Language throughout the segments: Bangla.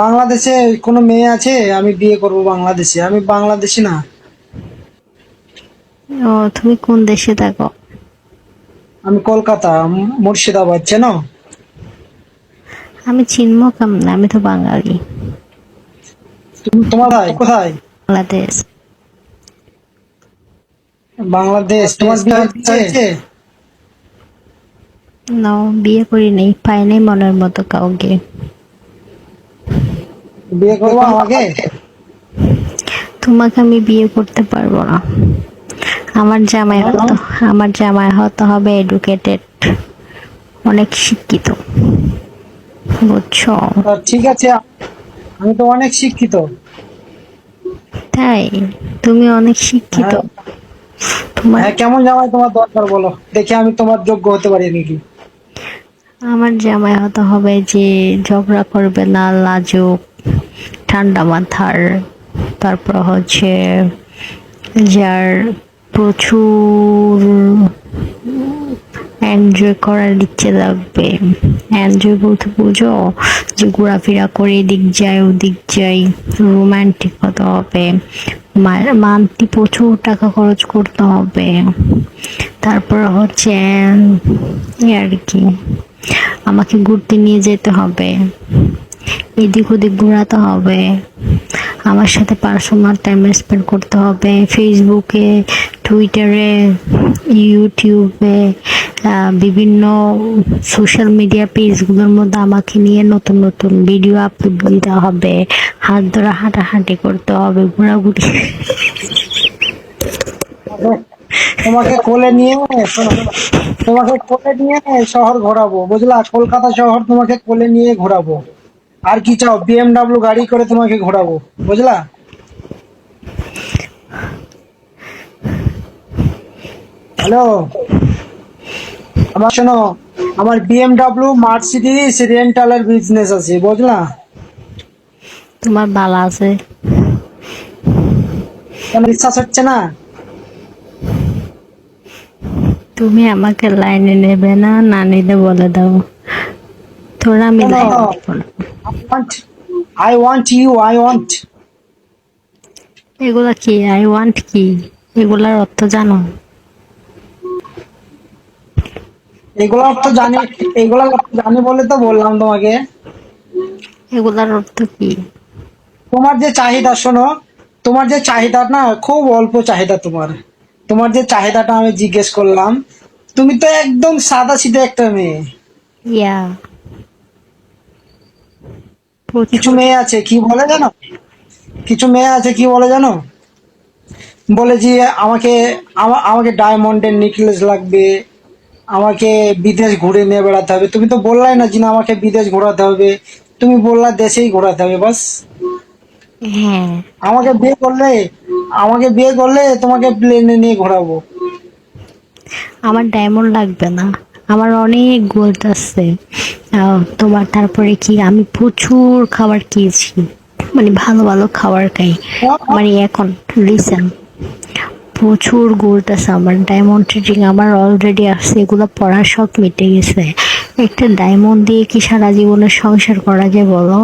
বাংলাদেশে কোনো মেয়ে আছে? আমি বিয়ে করব বাংলাদেশে, আমি বাংলাদেশি না। ও, তুমি কোন দেশে থাকো? আমি কলকাতা, মুর্শিদাবাদ, চেনো? আমি চিনবো কেমন, আমি তো বাঙালি। তুমি তোমার ভাই কোথায়? বাংলাদেশ। বাংলাদেশ। তোমার বিয়ে হয়েছে? না, বিয়ে করি নাই, পাই নাই মনের মতো কাউকে। বিয়ে করবো আমাকে? তোমাকে আমি বিয়ে করতে পারবো না। আমার জামাই কেন? হতো আমার জামাই হতে হবে এডুকেটেড, অনেক শিক্ষিত, বুঝছো? ঠিক আছে, আমি তো অনেক শিক্ষিত। তাই? তুমি অনেক শিক্ষিত? হ্যাঁ। তোমার হ্যাঁ, কেমন জামাই তোমার দরকার বলো, দেখি আমি তোমার যোগ্য হতে পারি নাকি। আমার জামাই হতে হবে যে ঝগড়া করবে না, লাজুক, ঠান্ডা মাথার, তারপর হচ্ছে যার প্রচুর এনজয় করার ইচ্ছে লাগবে। এনজয় বলতে বুঝো, যে ঘোরাফেরা করে এদিক যায় ওদিক যাই, রোমান্টিক হতে হবে, মান্থলি প্রচুর টাকা খরচ করতে হবে। তারপর হচ্ছে এই আর কি, আমাকে ঘুরতে নিয়ে যেতে হবে, এদিক ওদিক ঘোরাতে হবে, আমার সাথে পার্সোনাল টাইম স্পেন্ড করতে হবে, ফেসবুকে, টুইটারে, ইউটিউবে, বিভিন্ন সোশ্যাল মিডিয়া পেজগুলোর মধ্যে আমাকে নিয়ে নতুন নতুন ভিডিও আপলোড দিতে হবে, হাত ধরে হাঁটাহাঁটি করতে হবে, ঘোরাঘুরি। তোমাকে কোলে নিয়ে, শোনো, তোমাকে কোলে নিয়ে শহর ঘোরাবো, বুঝলা? কলকাতা শহর তোমাকে কোলে নিয়ে ঘোরাবো। আর কি চাও? বিএমডাব্লিউ গাড়ি করে তোমাকে ঘোরাবো, বুঝলা? হ্যালো, আমার শোনো, আমার বিএমডাব্লিউ মার্সিডিজ রেন্টালের বিজনেস আছে, বুঝলা? তোমার বালা আছে? কেন বিশ্বাস হচ্ছে না? তুমি আমাকে লাইনে নেবে না, না নিলে বলে দাও, তোরা আমি কেন? লাইনে নেবো না। I want you. এগুলা কি? আই ওয়ান্ট কি? এগুলার অর্থ জানো? এগুলো তো জানি বলে তো বললাম তোমাকে। এগুলার অর্থ কি? তোমার যে চাহিদা, শোনো, তোমার যে চাহিদা না, খুব অল্প চাহিদা তোমার। তোমার যে চাহিদাটা আমি জিজ্ঞেস করলাম, তুমি তো একদম সাদা সিধে একটা মেয়ে। ইয়া, কিছু প্রচুর। মেয়ে আছে কি বলে জানো? কিছু মেয়ে আছে কি বলে জানো? বলে যে আমাকে, আমাকে ডায়মন্ডের নেকলেস লাগবে, আমাকে বিদেশ ঘুরে নিয়ে বেড়াতে হবে। তুমি তো বললাই না যে না, আমাকে বিদেশ ঘোরাতে হবে, তুমি বললা দেশেই ঘোরাতে হবে, বাস। হ্যাঁ, আমাকে বিয়ে করলে, আমাকে বিয়ে করলে তোমাকে প্লেনে নিয়ে ঘোরাবো। আমার ডায়মন্ড লাগবে না, আমার অনেক গোল্ড আছে। তোমার তারপরে কি, আমি প্রচুর খাবার খেয়েছি, মানে ভালো ভালো খাবার খাই। মানে এখন রিসেন্ট প্রচুর গোল্ড আছে, আমার ডায়মন্ড ট্রেডিং আমার অলরেডি আছে, এগুলো পড়ার শখ মিটে গেছে। একটা ডায়মন্ড দিয়ে কি সারা জীবনের সংসার করা যায় বলো?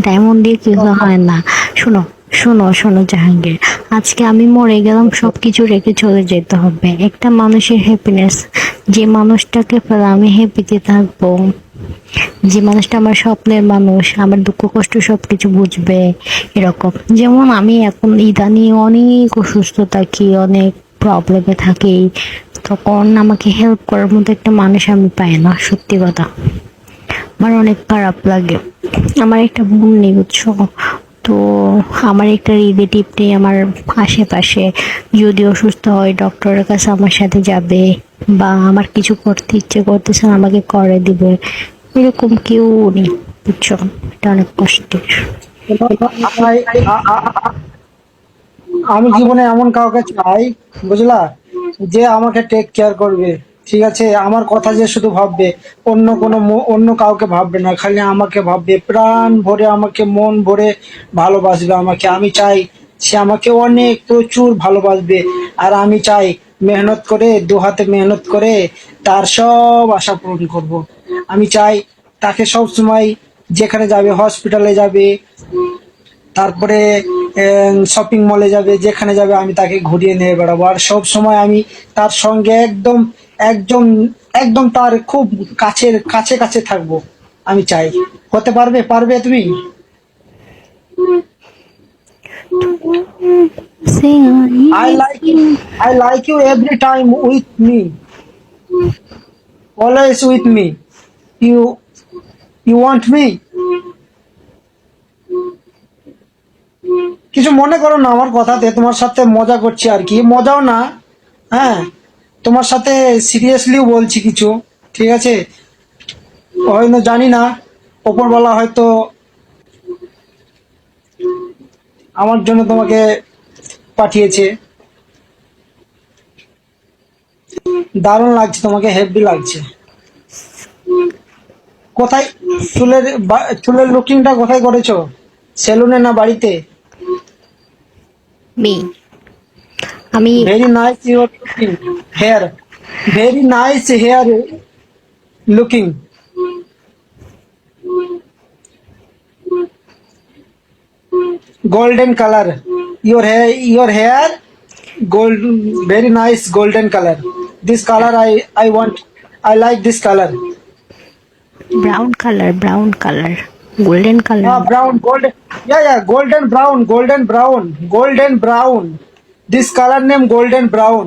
ডায়মন্ড দিয়ে কিছু হয় না। শোনো, শোনো, শোনো জাহাঙ্গীর, আজকে আমি মরে গেলাম, সবকিছু রেখে চলে যেতে হবে। একটা মানুষের হ্যাপিনেস, যে মানুষটাকে পেলে আমি হ্যাপিতে থাকবো, যে মানুষটা আমার স্বপ্নের মানুষ, আমার দুঃখ কষ্ট সবকিছু বুঝবে, এরকম। যেমন আমি এখন ইদানিং অনেক অসুস্থ থাকি, অনেক প্রবলেমে থাকি, তখন আমাকে হেল্প করার মতো একটা মানুষ আমি পাই না, সত্যি কথা। আমার অনেক খারাপ লাগে। আমার একটা বোন নেই, বুঝছো? তো আমার একটা রিলেটিভ নেই আমার আশেপাশে, যদি অসুস্থ হয় ডক্টরের কাছে আমার সাথে যাবে, বা আমার কিছু করতে ইচ্ছে করতেছে আমাকে করে দিবে, এরকম কেউ নেই, বুঝছো? এটা অনেক কষ্টের। আ- আ- আ- আমি জীবনে এমন কাউকে চাই, বুঝলা, যে আমাকে টেক কেয়ার করবে। ঠিক আছে, আমার কথা যে শুধু ভাববে, অন্য কাউকে ভাববে না, খালি আমাকে ভাববে, প্রাণ ভরে আমাকে, মন ভরে ভালোবাসবে আমাকে। আমি চাই সে আমাকে অনেক প্রচুর ভালোবাসবে। আর আমি চাই মেহনত করে, দু হাতে মেহনত করে তার সব আশা পূরণ করব। আমি চাই তাকে সব সময় যেখানে যাবে, হসপিটালে যাবে, তারপরে শপিং মলে যাবে, যেখানে যাবে আমি তাকে ঘুরিয়ে নিয়ে বেড়াবো। আর সব সময় আমি তার সঙ্গে একদম একদম একদম তার খুব কাছের কাছে কাছে থাকবো আমি চাই। হতে পারবে? পারবে তুমি? Say I like you. I like you every time with me. Always with me. You you want me? কিছু মনে করো না আমার কথাতে, তোমার সাথে মজা করছি আর কি, মজাও না। হ্যাঁ, তোমার সাথে সিরিয়াসলিও বলছি কিছু। ঠিক আছে? হয়তো জানি না, ওপরওয়ালা হয়তো আমার জন্য তোমাকে পাঠিয়েছে। দারুণ লাগছে তোমাকে, হেভি লাগছে। কোথায় চুলের লুকিংটা কোথায় করেছো? সেলুনে না বাড়িতে? me. আমি very nice your looking hair, very nice hair looking. Golden color, your hair gold, very nice golden color. This color I want, I like this color. brown color, golden color. Brown, golden, yeah, golden brown, golden brown. This color name golden brown,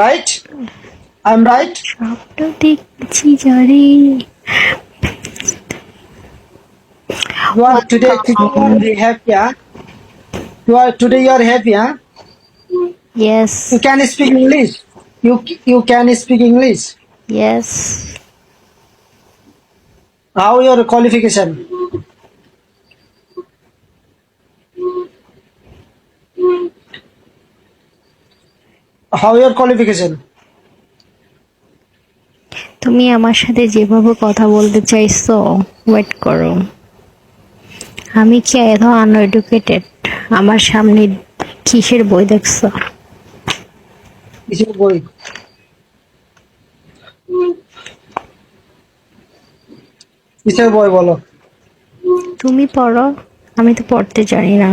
right? I'm right. স্বপ্ন দেখছি যারে You are today happy, huh? You are happy, huh? yes, You can speak English. You can speak English. yes. How your qualification? How your qualification? তুমি আমার সাথে যেভাবে কথা বলতে চাইছো, ওয়েট করো। আমি কি এত আনএডুকেটেড? আমার সামনে কিসের বই দেখছো? কিসের বই? কিসের বই বলো? তুমি পড়ো, আমি তো পড়তে জানি না।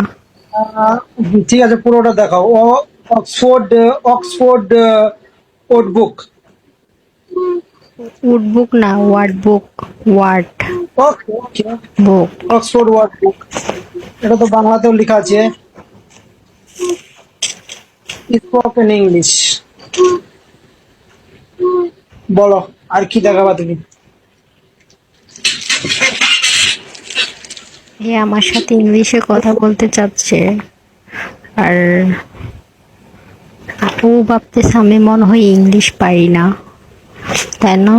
ঠিক আছে, পুরোটা দেখাও। অক্সফোর্ড, অক্সফোর্ড ওড বুক। উড বুক না, word book, word okay, book. Oxford word book. এটা তো বাংলাতেও লেখা আছে, স্পোকেন ইংলিশ। বলো আর কি দেখাবা তুমি? এ আমার সাথে ইংলিশে কথা বলতে চাচ্ছে, আর ও ভাবতেছে আমি মনে হয় ইংলিশ পারি না, তাই না?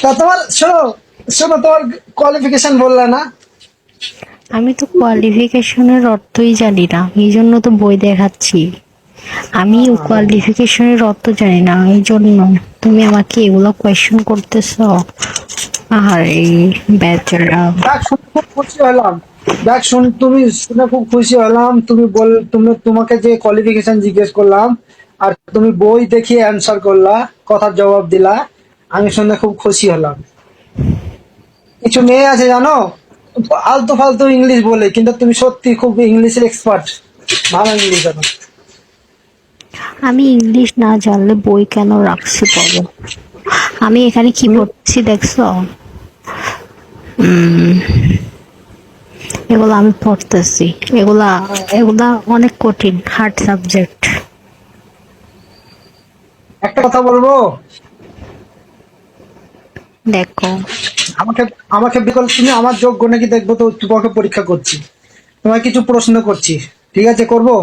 তা তোমার শোনো, তোমার কোয়ালিফিকেশন বললা না? আমি তো কোয়ালিফিকেশনের অর্থই জানি না, এই জন্য তো বই দেখাচ্ছি। আমি কোয়ালিফিকেশনের অর্থ জানি না, এই জন্য তুমি আমাকে এগুলো কোয়েশ্চেন করতেছো। আরে বেচারা। দেখ, শুনে খুব খুশি হলাম। দেখ, তুমি শুনে খুব খুশি হলাম। তোমাকে যে কোয়ালিফিকেশন জিজ্ঞেস করলাম, আর তুমি বই দেখিয়ে অ্যান্সার করলা, কথার জবাব দিলা। আমি শুনে খুব খুশি হলাম। কিছু মেয়ে আছে জানো, আলতু ফালতু ইংলিশ বলে, কিন্তু তুমি সত্যি খুব ইংলিশের এক্সপার্ট, ভালো ইংলিশ জানো। আমি ইংলিশ না জানলে বই কেন রাখছি বলো? আমি এখানে কি পড়ছি দেখছো? এগুলো আমি পড়তেছি, এগুলা এগুলা অনেক কঠিন, হার্ড সাবজেক্ট। একটা কথা বলবো, দেখো, আমাকে আমাকে বিকল, তুমি আমার যোগ্য নাকি দেখবো, তো তোমাকে পরীক্ষা করছি, তোমায় কিছু প্রশ্ন করছি। ঠিক আছে, করবো?